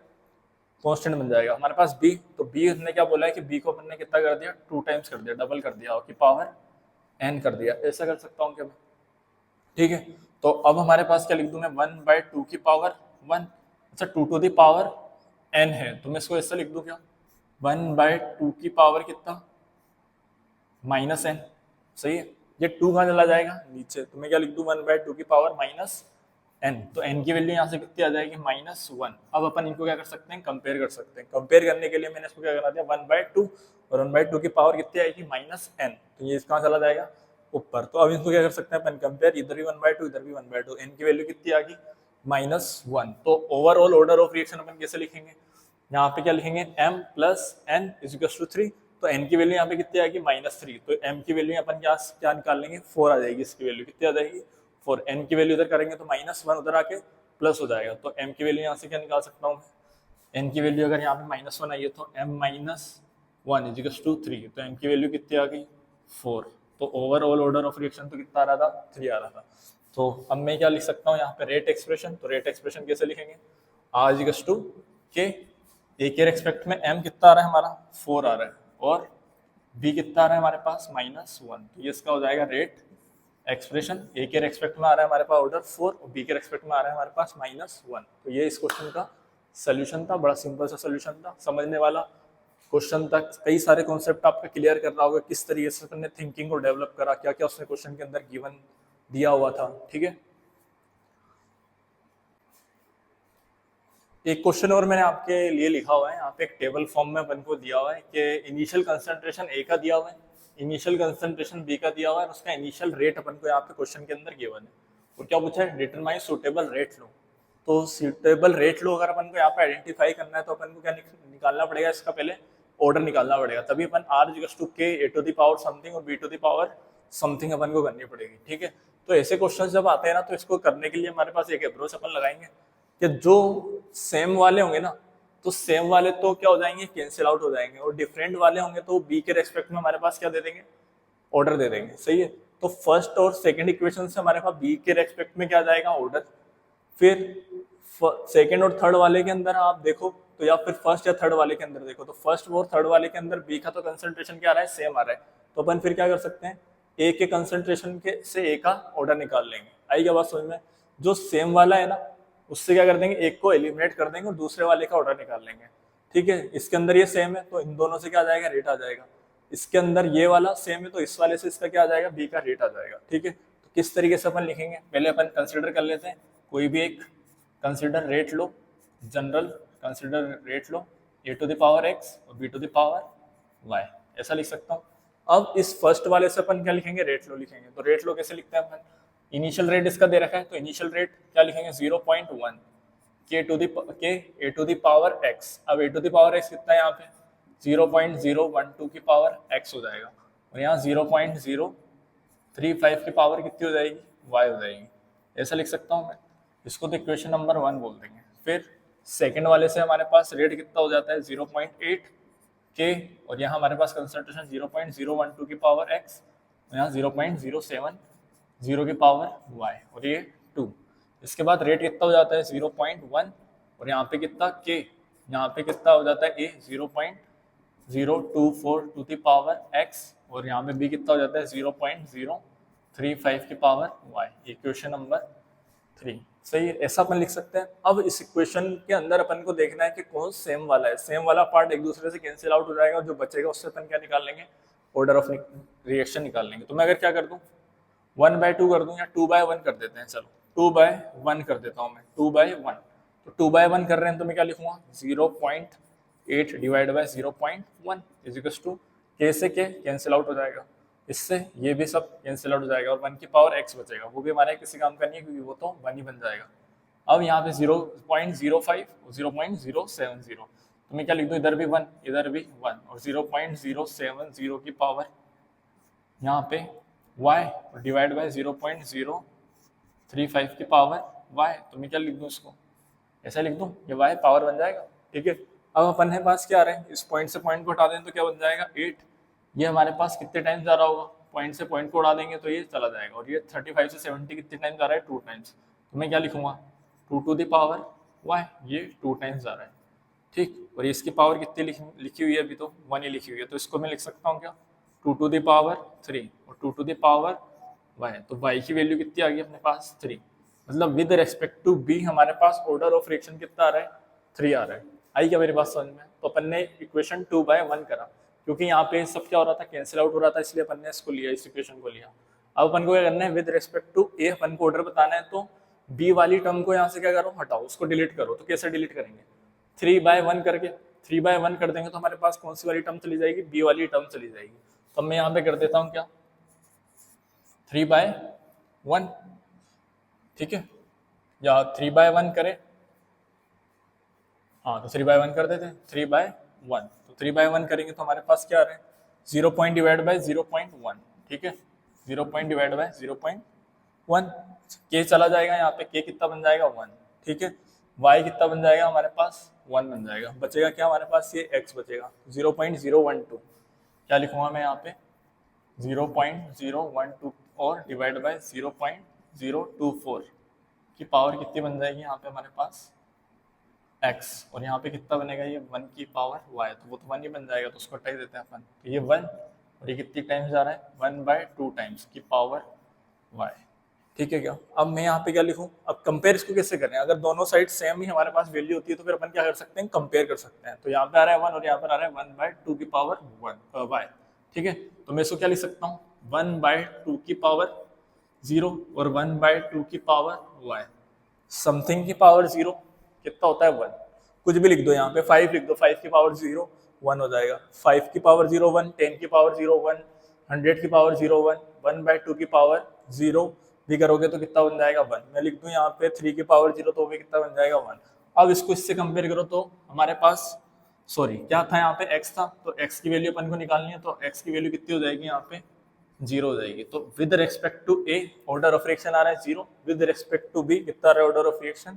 कांस्टेंट बन जाएगा हमारे पास बी। तो बी ने क्या बोला है कि बी को अपन ने कितना कर दिया 2 टाइम्स कर दिया, डबल कर दिया की पावर एन कर दिया। ऐसा कर सकता हूँ क्या मैं, ठीक है। तो अब हमारे पास क्या लिख दूं मैं 1/2 की पावर 1, अच्छा 2 टू द पावर n है तो मैं इसको ऐसा लिख दूं क्या 1/2 की पावर कितना -n, सही है। ये 2 कहाँ चला जाएगा नीचे, तो मैं क्या लिख दूं 1/2 की पावर -n। तो n की वैल्यू यहाँ से कितनी आ जाएगी -1। अब अपन इनको क्या कर सकते हैं, कंपेयर कर सकते हैं। कंपेयर करने के लिए मैंने इसको क्या करा दिया 1/2 और 1/2 की पावर कितनी आएगी -n, तो ये कहाँ चला जाएगा ऊपर। तो अब इसको क्या कर सकते हैं अपन कंपेयर, इधर भी 1/2 इधर भी 1/2, n की वैल्यू कितनी आ गई -1। तो ओवरऑल ऑर्डर ऑफ रिएक्शन अपन कैसे लिखेंगे, यहाँ पे क्या लिखेंगे m प्लस n इज 3। तो n की वैल्यू यहाँ पे कितनी आएगी -3, तो m की वैल्यू अपन क्या निकाल लेंगे 4 आ जाएगी। इसकी वैल्यू कितनी आ जाएगी 4, n की वैल्यू इधर करेंगे तो -1 उधर आके प्लस हो जाएगा। तो m की वैल्यू यहाँ से क्या निकाल सकता हूँ n की वैल्यू अगर यहाँ पे -1 आई है तो m -1 इज 3, तो m की वैल्यू कितनी आ गई 4। तो ओवरऑल ऑर्डर ऑफ रिएक्शन तो कितना आ रहा था 3 आ रहा था। तो अब मैं क्या लिख सकता हूँ यहाँ पे रेट एक्सप्रेशन, तो रेट एक्सप्रेशन कैसे लिखेंगे r इज के ए के रेस्पेक्ट में m कितना आ रहा है हमारा 4 आ रहा है और b कितना आ रहा है हमारे पास -1, तो ये इसका हो जाएगा रेट एक्सप्रेशन। ए के रेस्पेक्ट में आ रहा है हमारे पास ऑर्डर 4 और बी के रेस्पेक्ट में आ रहा है हमारे पास -1। तो ये इस क्वेश्चन का सोल्यूशन था, बड़ा सिंपल सा सोल्यूशन था, समझने वाला क्वेश्चन तक कई सारे कॉन्सेप्ट आपका क्लियर कर रहा होगा, किस तरीके से अपने थिंकिंग को डेवलप करा, क्या क्या उसने क्वेश्चन के अंदर गिवन दिया हुआ था, ठीक है। एक क्वेश्चन और मैंने आपके लिए लिखा हुआ है, यहाँ पे एक टेबल फॉर्म में अपन को दिया हुआ है कि इनिशियल कंसंट्रेशन ए का दिया हुआ है, इनिशियल कंसंट्रेशन बी का दिया हुआ है और उसका इनिशियल रेट अपन को यहाँ पे क्वेश्चन के अंदर गिवन है। और क्या पूछा है, डिटरमाइन सुटेबल रेट लो। तो सुटेबल रेट लो अगर अपन को यहाँ पे आइडेंटिफाई करना है तो अपन को क्या निकालना पड़ेगा, इसका पहले ऑर्डर निकालना पड़ेगा, तभी अपन r के a to the power something और b to the power something अपन को करनी पड़ेगी, ठीक है। तो ऐसे क्वेश्चन जब आते हैं ना तो इसको करने के लिए हमारे पास एक अप्रोच अपन लगाएंगे कि जो सेम वाले होंगे ना तो सेम वाले तो क्या हो जाएंगे कैंसिल आउट हो जाएंगे, और डिफरेंट वाले होंगे तो बी के रेस्पेक्ट में हमारे पास क्या दे देंगे ऑर्डर दे देंगे, सही है। तो फर्स्ट और सेकंड इक्वेशन से हमारे पास बी के रेस्पेक्ट में क्या जाएगा ऑर्डर, फिर सेकंड और थर्ड वाले के अंदर आप देखो तो या फिर फर्स्ट या थर्ड वाले के अंदर देखो तो फर्स्ट और थर्ड वाले के अंदर बी का तो कंसंट्रेशन क्या आ रहा है सेम आ रहा है, तो अपन फिर क्या कर सकते हैं ए के कंसंट्रेशन के से ए का ऑर्डर निकाल लेंगे। आई क्या बात समझ में, जो सेम वाला है ना उससे क्या कर देंगे एक को एलिमिनेट कर देंगे और दूसरे वाले का ऑर्डर निकाल लेंगे, ठीक है। इसके अंदर ये सेम है तो इन दोनों से क्या आ जाएगा रेट आ जाएगा, इसके अंदर ये वाला सेम है तो इस वाले से इसका क्या आ जाएगा बी का रेट आ जाएगा, ठीक है। तो किस तरीके से अपन लिखेंगे पहले अपन कंसिडर कर लेते हैं, कोई भी एक कंसिडर रेट लो, जनरल कंसिडर रेट लो a to the power x और b to the power y, ऐसा लिख सकता हूँ। अब इस फर्स्ट वाले से अपन क्या लिखेंगे रेट लो लिखेंगे, तो रेट लो कैसे लिखते हैं अपन, इनिशियल रेट इसका दे रखा है तो इनिशियल रेट क्या लिखेंगे 0.1 के ए टू द पावर एक्स। अब ए टू द पावर एक्स कितना है यहाँ पे 0.012 की पावर एक्स हो जाएगा और यहाँ 0.035 की पावर कितनी हो जाएगी वाई हो जाएगी, ऐसा लिख सकता हूँ मैं। इसको तो इक्वेशन नंबर 1 बोल देंगे। फिर सेकंड वाले से हमारे पास रेट कितना हो जाता है 0.8 के और यहाँ हमारे पास कंसंट्रेशन 0.012 की पावर एक्स और यहाँ 0.070 की पावर वाई और ये 2। इसके बाद रेट कितना हो जाता है 0.1 और यहाँ पे कितना के, यहाँ पे कितना हो जाता है ए 0.024 टू द पावर एक्स और यहाँ पे बी कितना हो जाता है 0.035 की पावर वाई, इक्वेशन नंबर 3, सही है। ऐसा अपन लिख सकते हैं। अब इस इक्वेशन के अंदर अपन को देखना है कि कौन सेम वाला है, सेम वाला पार्ट एक दूसरे से कैंसिल आउट हो जाएगा और जो बचेगा उससे अपन क्या निकाल लेंगे ऑर्डर ऑफ रिएक्शन निकाल लेंगे। तो मैं अगर क्या कर दूं 1/2 कर दूं या 2/1 कर देते हैं, चलो 2/1 कर देता हूं मैं, 2/1। तो 2/1 कर रहे हैं तो मैं क्या लिखूंगा 0.8 divide by 0.1 is equal to के से के कैंसिल आउट हो जाएगा, इससे ये भी सब कैंसिल आउट हो जाएगा और 1 की पावर x बचेगा, वो भी हमारे किसी काम का नहीं है क्योंकि वो तो 1 ही बन जाएगा। अब यहाँ पे 0.05 0.070, तो मैं क्या लिख दूँ इधर भी 1 इधर भी 1 और 0.070 की पावर यहाँ पे y और डिवाइड बाय 0.035 की पावर y, तो मैं क्या लिख दूँ इसको ऐसा लिख दूँ, ये y पावर बन जाएगा। ठीक है, अब अपन है पास क्या आ रहे हैं, इस पॉइंट से पॉइंट को हटा दें तो क्या बन जाएगा 8। ये हमारे पास कितने टाइम्स जा रहा होगा, पॉइंट से पॉइंट को उड़ा देंगे तो ये चला जाएगा, और ये 35 से 70 कितने टाइम्स जा रहा है 2 टाइम्स, तो मैं क्या लिखूंगा 2 टू द पावर y, ये 2 टाइम्स जा रहा है। ठीक, और इसकी पावर कितनी लिखी हुई है, अभी तो 1 ही लिखी हुई है, तो इसको मैं लिख सकता हूँ क्या 2 टू द पावर 3 और 2 टू द पावर y, तो y की वैल्यू कितनी आ गई अपने पास 3, मतलब विद रेस्पेक्ट टू b हमारे पास ऑर्डर ऑफ रिएक्शन कितना आ रहा है 3 आ रहा है। आई क्या मेरी बात समझ में? तो अपन ने इक्वेशन 2/1 करा, क्योंकि यहाँ पे सब क्या हो रहा था कैंसिल आउट हो रहा था, इसलिए अपन ने इसको लिया, इस इक्वेशन को लिया। अब अपन को क्या करना है विद रेस्पेक्ट टू ए अपन को ऑर्डर बताना है, तो बी वाली टर्म को यहाँ से क्या करो हटाओ, उसको डिलीट करो। तो कैसे डिलीट करेंगे 3/1 करके, 3/1 कर देंगे तो हमारे पास कौन सी वाली टर्म चली जाएगी, बी वाली टर्म चली जाएगी। तो मैं यहाँ पे कर देता हूँ क्या 3/1, ठीक है, या 3/1 करें, हाँ तो 3/1 कर देते हैं 3/1। तो 3/1 करेंगे तो हमारे पास क्या आ रहा है 0 पॉइंट डिवाइड बाय 0.1, ठीक है 0 पॉइंट डिवाइड बाय 0.1, के चला जाएगा यहाँ पे, के कितना बन जाएगा 1, ठीक है, y कितना बन जाएगा हमारे पास 1 बन जाएगा, बचेगा क्या हमारे पास ये x बचेगा 0.012, क्या लिखूंगा मैं यहाँ पे 0.012 और डिवाइड बाय 0.024 की पावर कितनी बन जाएगी यहाँ पे हमारे पास x, और यहाँ पे कितना बनेगा ये 1 की पावर y, तो वो तो 1 ही बन जाएगा, तो उसको हटा ही देते हैं अपन। तो ये 1 और ये कितनी टाइम्स जा रहा है 1/2 टाइम्स की पावर y, ठीक है क्या। अब मैं यहाँ पे क्या लिखूँ, अब कंपेयर इसको कैसे करें, अगर दोनों साइड सेम ही हमारे पास वैल्यू होती है तो फिर अपन क्या कर सकते हैं कंपेयर कर सकते हैं। तो यहाँ पे आ रहा है 1 और यहाँ पर आ रहा है 1/2 की पावर 1 y, ठीक है, तो मैं इसको क्या लिख सकता हूँ 1/2 की पावर 0 और 1/2 की पावर y, समथिंग की पावर 0 कितना होता है 1, कुछ भी लिख दो यहाँ पे 5 लिख दो, 5 की पावर 0 1 हो जाएगा, 5 की पावर 0 1, 10 की पावर 0 1, 100 की पावर 0 1, 1/2 की पावर 0 भी करोगे तो कितना बन जाएगा 1। मैं लिख दूं यहाँ पे 3 की पावर 0 तो भी कितना बन जाएगा 1। अब इसको इससे कंपेयर करो तो हमारे पास सॉरी क्या था यहाँ पे x था, तो x की वैल्यू अपन को निकालनी है, तो x की वैल्यू कितनी हो जाएगी यहाँ पे 0 हो जाएगी। तो with respect to a order of reaction आ रहा है 0, विद रेस्पेक्ट टू b कितना आ रहा है ऑर्डर ऑफ रिएक्शन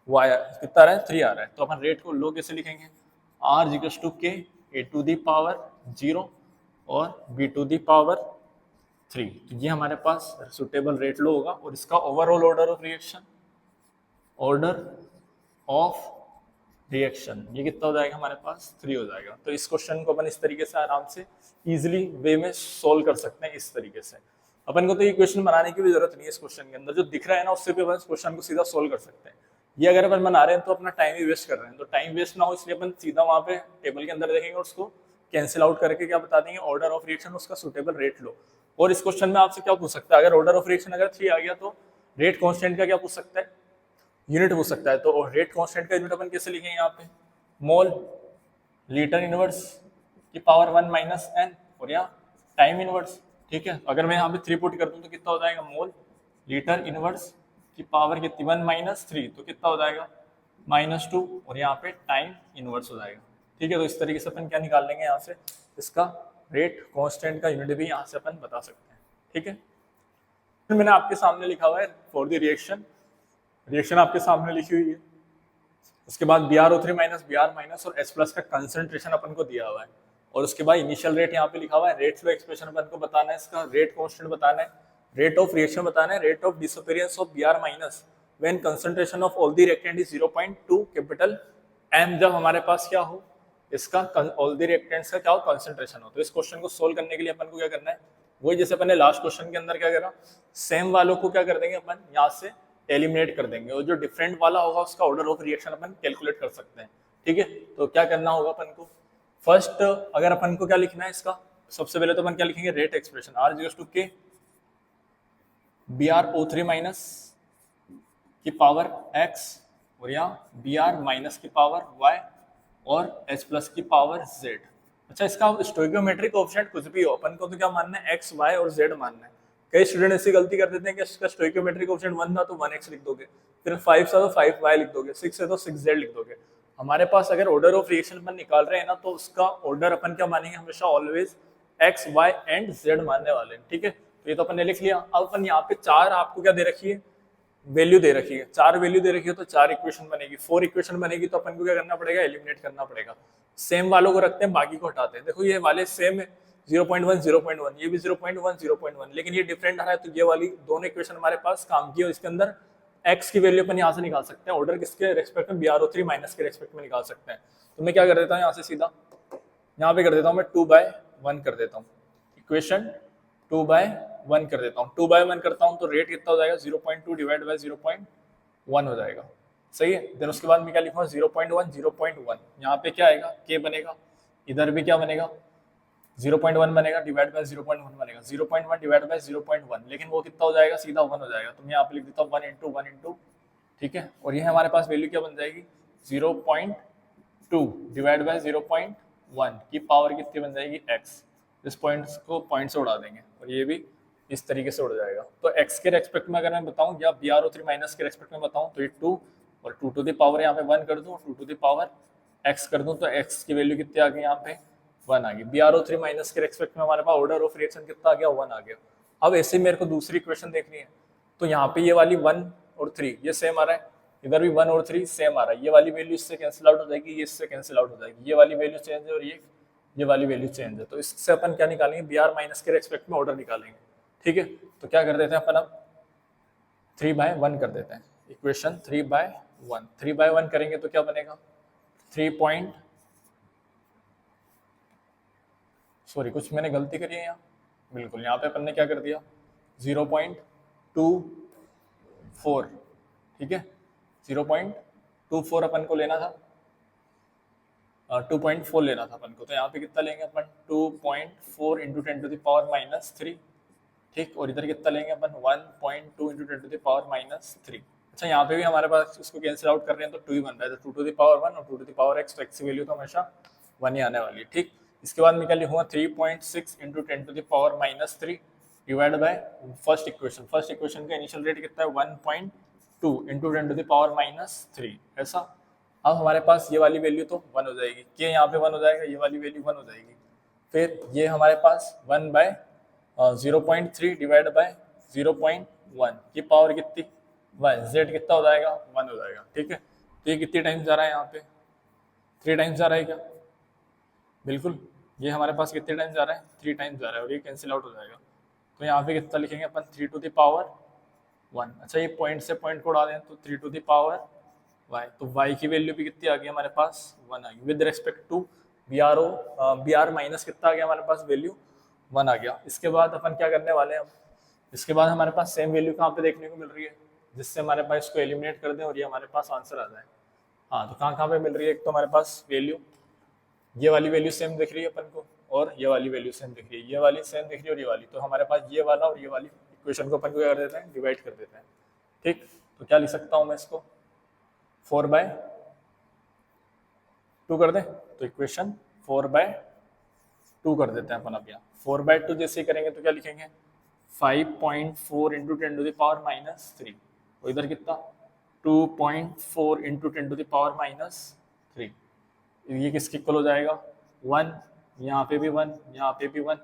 y कितना आ रहा है 3 आ रहा है। तो अपन रेट को लो कैसे लिखेंगे r equals to k a to the power 0 और b टू दी पावर 3, तो ये हमारे पास सुटेबल रेट लो होगा, और इसका ओवरऑल ऑर्डर ऑफ रिएक्शन ये कितना हो जाएगा हमारे पास 3 हो जाएगा। तो इस क्वेश्चन को अपन इस तरीके से आराम से इजीली वे में सोल्व कर सकते हैं इस तरीके से। अपन को तो ये क्वेश्चन बनाने की भी जरूरत नहीं है, इस क्वेश्चन के अंदर जो दिख रहा है ना उससे भी अपन इस क्वेश्चन को सीधा सोल्व कर सकते हैं। ये अगर अपन बना रहे हैं तो अपना टाइम ही वेस्ट कर रहे हैं, तो टाइम वेस्ट ना हो इसलिए अपन सीधा वहां पे टेबल के अंदर देखेंगे और उसको कैंसिल आउट करके क्या बता देंगे ऑर्डर ऑफ रिएक्शन उसका सुटेबल रेट लो। और इस क्वेश्चन में आपसे क्या पूछ सकता है, अगर ऑर्डर ऑफ रिएक्शन अगर 3 आ गया तो रेट कांस्टेंट का क्या पूछ सकता है, यूनिट पूछ सकता है। तो रेट कांस्टेंट का यूनिट अपन कैसे लिखेंगे यहाँ पे मोल लीटर इनवर्स की पावर 1 माइनस n और या टाइम इनवर्स, ठीक है। अगर मैं यहाँ पे 3 पुट कर दूं तो कितना हो जाएगा मोल लीटर इनवर्स की पावर कितनी 1 माइनस 3, तो कितना हो जाएगा -2 और यहाँ पे टाइम इनवर्स हो जाएगा, ठीक है। तो इस तरीके से अपन क्या निकाल लेंगे यहाँ से इसका रेट कांस्टेंट का यूनिट भी यहाँ से अपन बता सकते हैं, ठीक है। फिर मैंने आपके सामने लिखा हुआ है फॉर द रिएक्शन आपके सामने लिखी हुई है। उसके बाद BrO3 माइनस Br माइनस और H+ का कंसंट्रेशन अपन को दिया हुआ है, और उसके बाद इनिशियल रेट यहाँ पे लिखा हुआ है, रेट फ्लो एक्सप्रेशन अपन को बताना है, इसका रेट कांस्टेंट बताना है, रेट ऑफ रिएक्शन बताना है, rate of disappearance of Br minus when concentration of all the reactant is 0.2 capital M, जब हमारे पास क्या हो इसका ऑल द रिएक्टेंट्स का क्या हो कंसंट्रेशन हो। तो इस क्वेश्चन को सोल्व करने के लिए अपन को क्या करना है, वही जैसे अपन ने लास्ट क्वेश्चन के अंदर क्या करा, सेम वालों को क्या कर देंगे अपन यहाँ से एलिमिनेट कर देंगे, और जो डिफरेंट वाला होगा उसका order of reaction upon calculate कर सकते हैं, ठीक है। तो क्या करना होगा अपन को फर्स्ट, अगर अपन को क्या लिखना है इसका सबसे पहले तो अपन क्या लिखेंगे, rate expression r is to k b r o three minus की पावर x और यहाँ बी आर माइनस की पावर y और h प्लस की पावर z। अच्छा, इसका स्टोइकोमेट्रिक कोएफिशिएंट कुछ भी हो, अपन को तो क्या मानना है, x y और z मानना है। कई स्टूडेंट ऐसी गलती कर देते हैं कि इसका स्टोइकोमेट्रिक कोएफिशिएंट 1 था तो 1x लिख दोगे, फिर 5 था तो 5y लिख दोगे, 6 है तो 6z लिख दोगे। हमारे पास अगर ऑर्डर ऑफ रिएक्शन अपन निकाल रहे हैं ना, तो उसका ऑर्डर अपन क्या मानेंगे, हमेशा always x y and z मानने वाले हैं, ठीक है। तो ये तो अपन ने लिख लिया। अब अपन यहाँ पे चार आपको क्या दे रखी है, वैल्यू दे रखी है, चार वैल्यू दे रखी है तो चार इक्वेशन बनेगी, 4 इक्वेशन बनेगी तो अपन को क्या करना पड़ेगा, एलिमिनेट करना पड़ेगा। सेम वालों को रखते हैं, बाकी को हटाते हैं। देखो ये वाले सेम है 0.1 0.1, ये भी 0.1 0.1, लेकिन ये डिफरेंट आ रहा है, तो ये वाली दोनों इक्वेशन हमारे पास काम की है। इसके अंदर x की वैल्यू अपन यहाँ से निकाल सकते हैं, ऑर्डर किसके रेस्पेक्ट में, BrO3 माइनस के रेस्पेक्ट में निकाल सकते हैं। तो मैं क्या कर देता हूँ, यहाँ से सीधा यहाँ पे कर देता हूँ मैं 2/1 कर देता हूँ, इक्वेशन 2/1 कर देता हूँ। 2/1 करता हूँ तो रेट कितना हो जाएगा, 0.2 डिवाइड बाय 0.1 हो जाएगा, सही है। देन उसके बाद मैं क्या लिखूंगा, 0.1 0.1, यहाँ पे क्या आएगा, k बनेगा, इधर भी क्या बनेगा, 0.1 बनेगा डिवाइड बाय 0.1 बनेगा, 0.1 डिवाइड बाय 0.1, लेकिन वो कितना हो जाएगा, सीधा 1 हो जाएगा। तो मैं यहाँ पे लिख देता हूँ 1 इंटू 1 इंटू, ठीक है। और ये हमारे पास वैल्यू क्या बन जाएगी, 0.2 डिवाइड बाय 0.1 की पावर कितनी बन जाएगी, x। इस पॉइंट को पॉइंट से उड़ा देंगे और ये भी इस तरीके से उड़ जाएगा। तो x के रेस्पेक्ट में अगर मैं बताऊं या BrO3 माइनस के रेस्पेक्ट में बताऊं तो ये 2 और 2 टू द पावर यहाँ पे 1 कर दूं और 2 टू द पावर x कर दूं, तो x की वैल्यू कितनी आ गई, यहाँ पे 1 आ गई। BrO3 माइनस के रेस्पेक्ट में हमारे पास ऑर्डर ऑफ रिएक्शन कितना आ गया, 1 आ गया। अब ऐसे मेरे को दूसरी इक्वेशन देखनी है, तो यहाँ पे ये वाली 1 और 3 ये सेम आ रहा है, इधर भी 1 और 3 सेम आ रहा है, ये वाली वैल्यू इससे कैंसिल आउट हो जाएगी, ये इससे कैंसिल आउट हो जाएगी, ये वाली वैल्यू चेंज है और ये वाली वैल्यू चेंज है। तो इससे अपन क्या निकालेंगे, BR माइनस के रेस्पेक्ट में ऑर्डर निकालेंगे, ठीक है। तो क्या कर देते हैं अपन, अब 3/1 कर देते हैं, इक्वेशन 3/1। 3/1 करेंगे तो क्या बनेगा, कुछ मैंने गलती करी है यहाँ, बिल्कुल यहाँ पे अपन ने क्या कर दिया, 0.24, ठीक है, 0.24 अपन को लेना था, 2.4 लेना था अपन को। तो यहाँ पे कितना लेंगे अपन, 2.4 into 10 to the power minus 3, ठीक। और इधर कितना लेंगे अपन, 1.2 into 10 to the power minus 3। अच्छा, यहाँ पे भी हमारे पास इसको कैंसिल आउट कर रहे हैं तो 2 ही बन रहा है, तो 2 टू द पावर 1 और 2 टू द पावर x, तो x की वैल्यू तो हमेशा 1 ही आने वाली है, ठीक। इसके बाद मैं क्या लिखूंगा, 3.6 into 10 to the power minus 3 divide by first equation. First equation का इनिशियल रेट कितना है, 1.2 into 10 to the power minus 3, ऐसा। अब हमारे पास ये वाली वैल्यू तो 1 हो जाएगी, के यहाँ पे 1 हो जाएगा, ये वाली वैल्यू 1 हो जाएगी। फिर ये हमारे पास 1/0.3 डिवाइड बाय 0.1 की पावर कितनी, 1, z कितना हो जाएगा, 1 हो जाएगा, ठीक है। तो ये कितनी टाइम्स जा रहा है, यहाँ पे 3 टाइम्स जा रहा है क्या, बिल्कुल। ये हमारे पास कितने टाइम्स जा रहा है, 3 टाइम्स जा रहा है और ये कैंसिल आउट हो जाएगा। तो यहाँ पे कितना लिखेंगे अपन, 3 टू द पावर 1। अच्छा, ये पॉइंट से पॉइंट को उड़ा दें तो 3 टू द पावर y, तो y की वैल्यू भी कितनी आ गई हमारे पास, 1 आ गई। With respect to BR minus कितना आ गया हमारे पास, वैल्यू 1 आ गया। इसके बाद अपन क्या करने वाले हैं, अब इसके बाद हमारे पास सेम वैल्यू कहाँ पे देखने को मिल रही है, जिससे हमारे पास इसको एलिमिनेट कर दें और ये हमारे पास आंसर आ जाए। हाँ, तो कहाँ पे मिल रही है, एक तो हमारे पास वैल्यू, ये वाली वैल्यू सेम दिख रही है अपन को और ये वाली वैल्यू सेम दिख रही है, ये वाली सेम दिख रही है और ये वाली, तो हमारे पास ये वाला और ये वाली इक्वेशन को अपन को क्या कर देते हैं, डिवाइड कर देते हैं, ठीक। तो क्या लिख सकता हूँ मैं इसको, 4/2 कर दें, तो इक्वेशन 4/2 कर देते हैं अपन। अब यहाँ 4/2 जैसे करेंगे तो क्या लिखेंगे, 5.4 into 10 to the power minus 3, और इधर कितना 2.4 into 10 to the power minus 3, ये किसके इक्वल हो जाएगा, 1, यहाँ पे भी 1, यहाँ पे भी 1,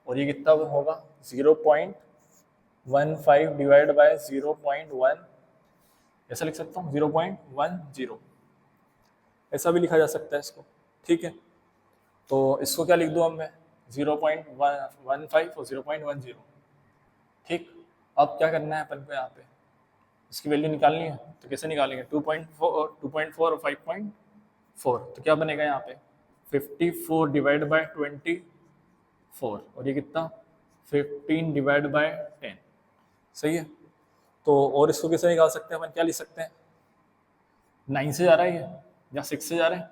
और ये कितना होगा 0.15 डिवाइड बाय 0.1, ऐसा लिख सकता हूँ 0.10, ऐसा भी लिखा जा सकता है इसको, ठीक है। तो इसको क्या लिख दूँ अब मैं, 0.15 और 0.10, ठीक। अब क्या करना है अपन को, यहाँ पे इसकी वैल्यू निकालनी है, तो कैसे निकालेंगे, 2.4 और 5.4, तो क्या बनेगा यहाँ पे 54 डिवाइड बाय 24, और ये कितना 15 डिवाइड बाय 10, सही है। तो और इसको कैसे निकाल सकते हैं अपन, क्या लिख सकते हैं, 9 से जा रहा है ये या 6 से जा रहा है,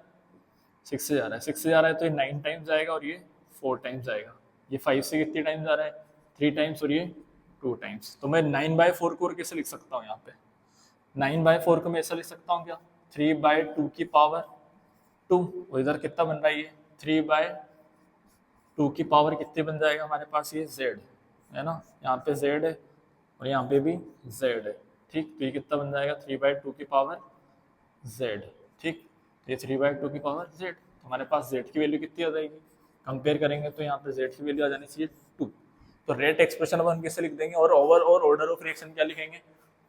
6 से जा रहा है, 6 से जा रहा है तो ये 9 टाइम्स जाएगा और ये 4 टाइम्स जाएगा, ये 5 से कितनी टाइम्स जा रहा है, 3 टाइम्स, और ये 2 टाइम्स। तो मैं 9/4 को और कैसे लिख सकता हूँ यहाँ पे, 9/4 को मैं ऐसा लिख सकता हूँ क्या, 3/2 की पावर 2, और इधर कितना बन रहा है ये 3/2 की पावर कितनी बन जाएगा हमारे पास, ये z है ना, यहाँ पे z है और यहाँ पे भी z है, ठीक। तो ये कितना बन जाएगा 3/2 की पावर z, ठीक। तो ये 3/2 की पावर z, तो हमारे पास z की वैल्यू कितनी आ जाएगी, कंपेयर करेंगे तो यहाँ पे z की वैल्यू आ जानी चाहिए 2। तो रेट एक्सप्रेशन अपन कैसे लिख देंगे, और ओवरऑल ऑर्डर ऑफ रिएक्शन क्या लिखेंगे,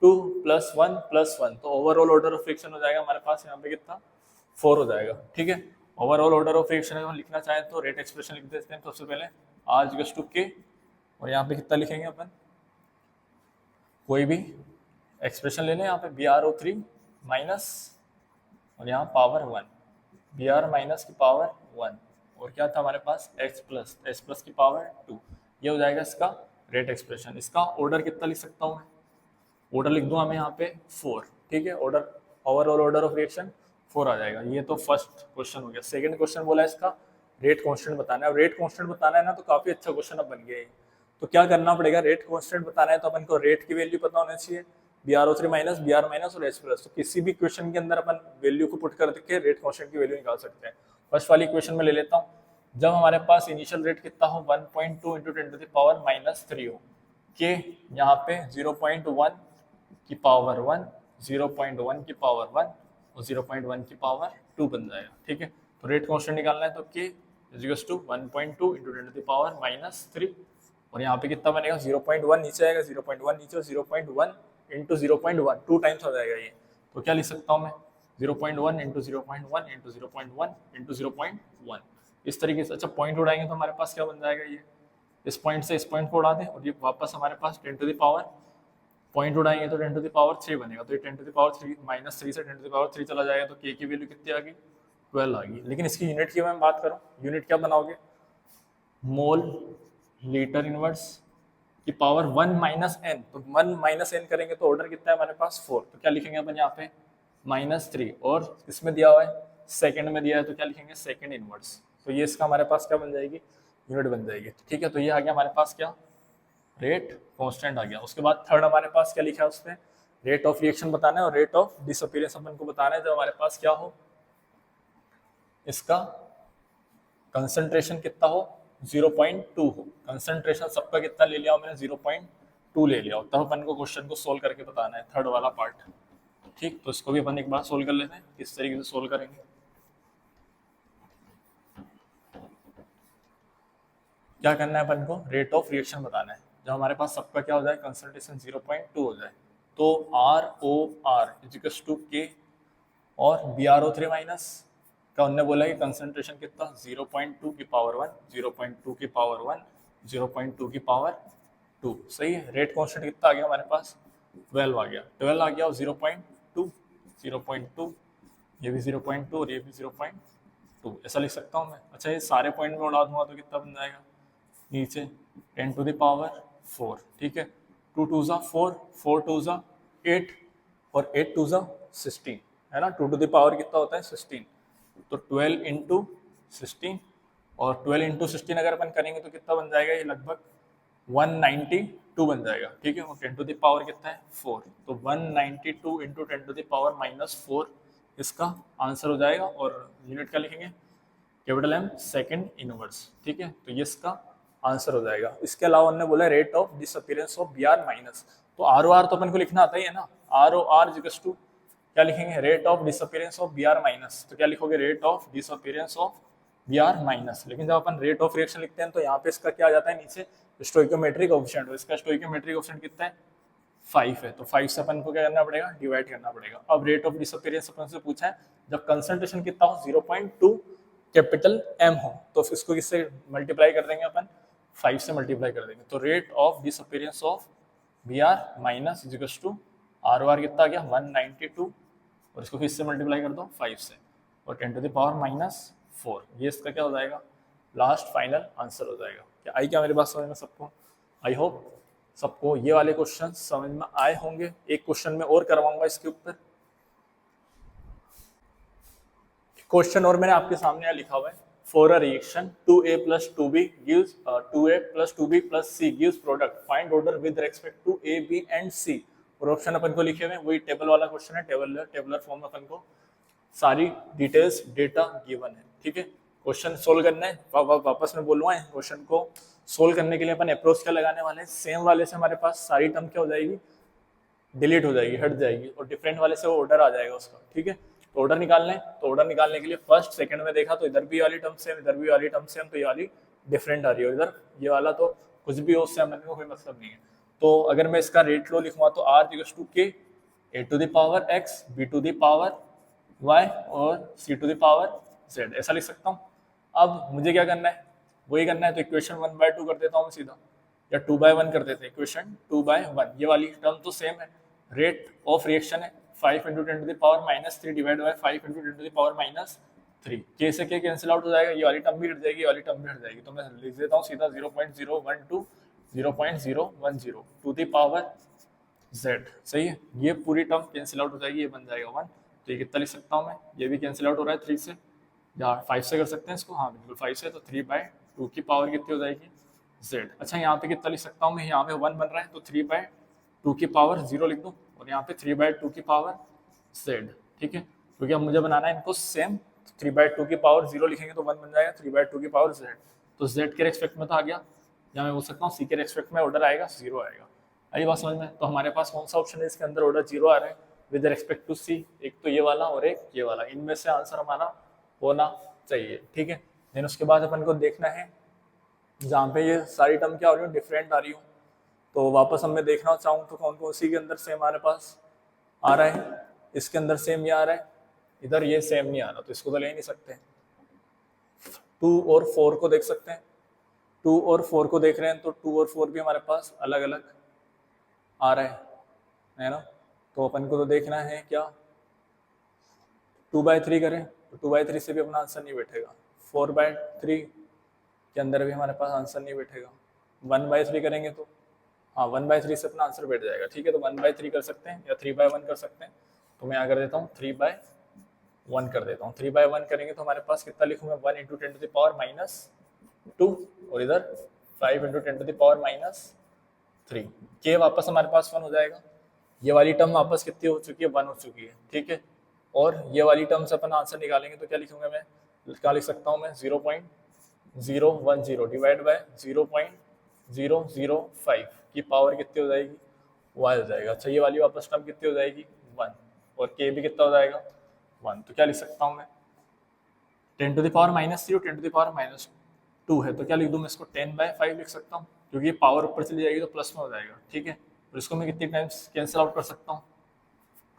2 + 1 + 1, तो ओवरऑल ऑर्डर ऑफ रिएक्शन हो जाएगा हमारे पास यहाँ पे कितना, 4 हो जाएगा, ठीक है। ओवरऑल ऑर्डर ऑफ रिएक्शन अगर हम लिखना चाहें तो रेट एक्सप्रेशन लिख देते हैं। तो सबसे पहले R = K, और यहाँ पे कितना लिखेंगे अपन, कोई भी एक्सप्रेशन ले लें, यहाँ पे BrO3 माइनस, और यहाँ पावर 1, Br माइनस की पावर 1, और क्या था हमारे पास S+ की पावर 2, ये हो जाएगा इसका रेट एक्सप्रेशन। इसका ऑर्डर कितना लिख सकता हूँ मैं, ऑर्डर लिख दूंगा मैं यहाँ पे 4, ठीक है। Order, overall order of reaction 4 आ जाएगा। ये तो फर्स्ट क्वेश्चन हो गया। सेकंड क्वेश्चन बोला है इसका रेट कांस्टेंट बताना है, और रेट कांस्टेंट बताना है ना, तो काफी अच्छा क्वेश्चन अब बन गया है। तो क्या करना पड़ेगा, रेट कांस्टेंट बताना है तो अपन को रेट की वैल्यू पता होना चाहिए, BrO3 माइनस, Br माइनस और S+। तो किसी भी क्वेश्चन के अंदर अपन वैल्यू को पुट करके रेट कांस्टेंट की वैल्यू निकाल सकते हैं। फर्स्ट वाली क्वेश्चन में ले लेता हूँ, जब हमारे पास इनिशियल रेट कितना हो 1.2 × 10⁻³ हो, के यहाँ पे 0.1 की पावर 1, 0.1 की पावर 1 और 0.1 की पावर 2 बन जाएगा, ठीक है। तो रेट कांस्टेंट निकालना है तो k = 1.2 × 10⁻³ और यहाँ पे कितना बनेगा 0.1 नीचे आएगा, 0.1 नीचे, 0.1 × 0.1 2 टाइम्स हो जाएगा ये। तो क्या लिख सकता हूँ मैं 0.1 × 0.1 × 0.1 × 0.1 इस तरीके से। अच्छा, पॉइंट उड़ाएंगे तो हमारे पास क्या बन जाएगा, ये इस पॉइंट से इस पॉइंट को उड़ा दें और ये वापस हमारे पास 10⁻, पॉइंट उड़ाएंगे तो 10⁻3 बनेगा। तो ये 10⁻3 -3 से 10⁻3 चला जाएगा, तो k की वैल्यू कितनी आ गई 12 आ गई। लेकिन इसकी यूनिट की मैं बात करूँ, यूनिट क्या बनाओगे, मोल लीटर इनवर्स की पावर 1 - n, तो 1 - n करेंगे तो ऑर्डर कितना है हमारे पास 4, तो क्या लिखेंगे अपन यहाँ पे -3, और इसमें दिया हुआ है सेकंड में दिया है तो क्या लिखेंगे सेकंड इनवर्स। तो ये इसका हमारे पास क्या बन जाएगी, यूनिट बन जाएगी, ठीक है। तो ये आ गया हमारे पास क्या, रेट कांस्टेंट आ गया। उसके बाद थर्ड हमारे पास क्या लिखा है, उसमें रेट ऑफ रिएक्शन बताना है और रेट ऑफ डिसअपीयरेंस अपन को बताना है। जब हमारे पास क्या हो, इसका कंसंट्रेशन कितना हो 0.2 हो, कंसंट्रेशन सबका कितना ले लिया हो मैंने 0.2 ले लिया हो, तब अपन को क्वेश्चन को सोल्व करके बताना है, थर्ड वाला पार्ट, ठीक। तो इसको भी अपन एक बार सोल्व कर लेते हैं, किस तरीके से सोल्व करेंगे। क्या करना है अपन को, रेट ऑफ रिएक्शन बताना है। जब हमारे पास सबका क्या हो जाए, कंसंट्रेशन 0.2 हो जाए, तो ROR = K और BrO3 माइनस का उनने बोला कि कंसंट्रेशन कितना 0.2 की पावर 1, 0.2 की पावर 1, 0.2 की पावर 2, सही है। रेट कांस्टेंट कितना आ गया हमारे पास 12 आ गया, 12 आ गया और 0.2, 0.2, ये भी 0.2 और ये भी 0.2, ऐसा लिख सकता हूँ मैं। अच्छा, ये सारे पॉइंट में उड़ा दूंगा तो कितना बन जाएगा, नीचे 10⁻4, ठीक है। 2 2 ज़ा 4, 4 2 ज़ा 8 और 8 2 ज़ा 16, है ना। 2 टू द पावर कितना होता है 16, तो 12 × 16, और 12 × 16 अगर अपन करेंगे तो कितना बन जाएगा, ये लगभग 192 बन जाएगा, ठीक है। और 10 टू द पावर कितना है 4, तो 192 × 10⁻⁻4 इसका आंसर हो जाएगा। और यूनिट क्या लिखेंगे, कैपिटल M सेकंड इनवर्स, ठीक है। तो ये इसका आंसर हो जाएगा। इसके अलावा उन्होंने बोला rate of disappearance of Br minus, तो ROR तो अपन को लिखना आता ही है ना, ROR = क्या लिखेंगे, rate of disappearance of Br minus, तो क्या लिखोगे rate of disappearance of Br minus. लेकिन जब अपन रेट ऑफ रिएक्शन लिखते हैं तो यहाँ पे इसका क्या आ जाता है नीचे स्टोइकोमेट्रिक कोएफिशिएंट, इसका स्टोइकोमेट्रिक कोएफिशिएंट कितना है 5 है, तो 5 से अपन को क्या करना पड़ेगा, डिवाइड करना पड़ेगा। अब रेट ऑफ डिसअपीयरेंस अपन से पूछा है जब कंसंट्रेशन कितना हो 0.2 कैपिटल M हो, तो इसको किससे मल्टीप्लाई कर देंगे अपन 5 से मल्टीप्लाई कर देंगे। तो rate of disappearance of Br minus = ROR कितना आ गया 192, और इसको फिर से मल्टीप्लाई कर दो 5 से, और 10⁻⁻4, ये इसका क्या हो जाएगा, लास्ट फाइनल आंसर हो जाएगा। क्या आई क्या मेरी बात समझ में सबको, आई होप सबको ये वाले क्वेश्चन समझ में आए होंगे। एक क्वेश्चन में और करवाऊंगा इसके ऊपर, क्वेश्चन और मैंने आपके सामने लिखा हुआ है for a reaction 2a plus 2b gives 2a plus 2b plus c gives product, find order with respect to a b and c। और ऑप्शन अपन को लिखे हुए हैं, वही टेबल वाला क्वेश्चन है, टेबलर फॉर्म में अपन को सारी डिटेल्स डेटा गिवन है। ठीक है, क्वेश्चन सोल्व करना है। वापस मैं बोलूँगा, क्वेश्चन को सोल्व करने के लिए अपन अप्रोच क्या लगाने वाले हैं, सेम वाले से हमारे पास सारी टर्म क्या हो जाएगी, डिलीट हो जाएगी, हट जाएगी, और डिफरेंट वाले से वो ऑर्डर आ जाएगा उसका। ठीक है, तो ऑर्डर निकालना है, तो ऑर्डर निकालने के लिए फर्स्ट सेकंड में देखा तो इधर भी वाली टर्म सेम, इधर भी वाली टर्म सेम, तो ये वाली डिफरेंट आ रही है, इधर ये वाला तो कुछ भी हो, उससे हमें कोई मतलब नहीं है। तो अगर मैं इसका रेट लो लिखूंगा तो r equals to k a to the power x b to the power y और c to the power z, ऐसा लिख सकता हूँ। अब मुझे क्या करना है, वही करना है, तो इक्वेशन 1/2 कर देता हूँ सीधा, या 2/1 कर देते हैं। इक्वेशन 2/1, ये वाली टर्म तो सेम है, रेट ऑफ रिएक्शन है 5 × 10 to the power -3 divide by 5 × 10 to the power -3। के से के कैंसिल आउट हो जाएगा, ये वाली टर्म भी हट जाएगी, ये वाली टर्म भी हट जाएगी, तो मैं लिख देता हूँ सीधा 0.012 0.010 टू द पावर z। सही है, ये पूरी टर्म कैंसिल आउट हो जाएगी, ये बन जाएगा 1। तो ये कितना लिख सकता हूँ मैं, ये भी कैंसिल आउट हो रहा है 3 से, या 5 से कर सकते हैं इसको, हाँ बिल्कुल 5 से, तो 3/2 की पावर कितनी हो जाएगी z। अच्छा, यहाँ पे कितना लिख सकता हूँ मैं, यहाँ पे 1 बन रहा है, तो 3/2 की पावर 0 लिख दूँ, और यहाँ पे 3/2 की पावर z। ठीक है, क्योंकि अब मुझे बनाना है इनको सेम, 3/2 की पावर 0 लिखेंगे तो 1 बन जाएगा, 3/2 की पावर z, तो z के रेस्पेक्ट में तो आ गया, या मैं बोल सकता हूँ c के रेस्पेक्ट में ऑर्डर आएगा 0 आएगा। आई बात समझ में? तो हमारे पास कौन सा ऑप्शन है इसके अंदर ऑर्डर 0 आ रहा है विद रेस्पेक्ट टू c, एक तो ये वाला और एक ये वाला, इनमें से आंसर हमारा होना चाहिए। ठीक है, देन उसके बाद अपन को देखना है जहाँ पे ये सारी टर्म क्या हो रही हो, डिफरेंट आ रही हो, तो वापस हमें देखना चाहूँ तो कौन कौन सी के अंदर सेम हमारे पास आ रहा है, इसके अंदर सेम ये आ रहा है, इधर ये सेम नहीं आ रहा, तो इसको तो ले नहीं सकते। 2 और 4 को देख सकते हैं, 2 और 4 को देख रहे हैं, तो 2 और 4 भी हमारे पास अलग अलग आ रहा है ना, तो अपन को तो देखना है क्या, 2/3 करें तो 2/3 से भी अपना आंसर नहीं बैठेगा, 4/3 के अंदर भी हमारे पास आंसर नहीं बैठेगा, 1/3 करेंगे तो हाँ 1/3 से अपना आंसर बैठ जाएगा। ठीक है, तो 1/3 कर सकते हैं या 3/1 कर सकते हैं, तो मैं यहाँ कर देता हूँ 3/1 कर देता हूँ। 3/1 करेंगे तो हमारे पास कितना लिखूंगा, 1 × 10 टू द पावर -2, और इधर 5 × 10 टू द पावर -3, के वापस हमारे पास 1 हो जाएगा, ये वाली टर्म वापस कितनी हो चुकी है, 1 हो चुकी है। ठीक है, और ये वाली टर्म से अपन आंसर निकालेंगे तो क्या लिखूंगा मैं, क्या लिख सकता हूँ मैं, 0.010 डिवाइड बाय 0.005 की पावर कितनी हो जाएगी, y हो जाएगा। अच्छा, ये वाली वापस टर्म कितनी हो जाएगी, 1, और k भी कितना हो जाएगा 1, तो क्या लिख सकता हूँ मैं, 10 टू द पावर -3 और 10 टू द पावर -2 है, तो क्या लिख दूँ मैं इसको, 10/5 लिख सकता हूँ, क्योंकि ये पावर ऊपर चली जाएगी तो प्लस में हो जाएगा। ठीक है, और इसको मैं कितनी टाइम्स कैंसिल आउट कर सकता हूँ,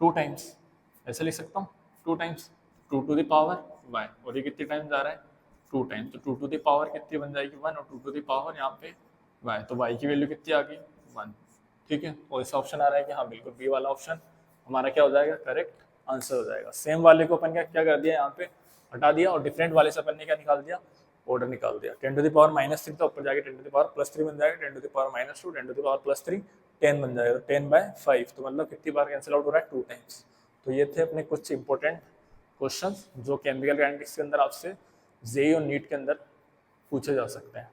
2 टाइम्स, ऐसे लिख सकता हूँ 2 times, 2 to the power y, और ये कितने टाइम्स जा रहा है 2 टाइम्स, तो 2 टू द पावर कितनी बन जाएगी 1, और 2 टू द पावर यहाँ पे y, तो y की वैल्यू कितनी आ गई 1। ठीक है, और ऐसा ऑप्शन आ रहा है कि हाँ बिल्कुल बी वाला ऑप्शन हमारा क्या हो जाएगा, करेक्ट आंसर हो जाएगा। सेम वाले को अपन क्या कर दिया, यहाँ पे हटा दिया, और डिफरेंट वाले से अपन ने क्या निकाल दिया, ऑर्डर निकाल दिया। 10 टू द पावर -3 तो ऊपर जाके 10 टू द पावर +3 बन जाएगा, 10 to the power -2, 10 to the power +3 10 बन जाएगा, 10/5, तो मतलब कितनी बार कैंसिल आउट हो रहा है, 2 टाइम्स। तो ये थे अपने कुछ इंपॉर्टेंट क्वेश्चंस जो केमिकल काइनेटिक्स के अंदर आपसे जेईई और नीट के अंदर पूछे जा सकते हैं।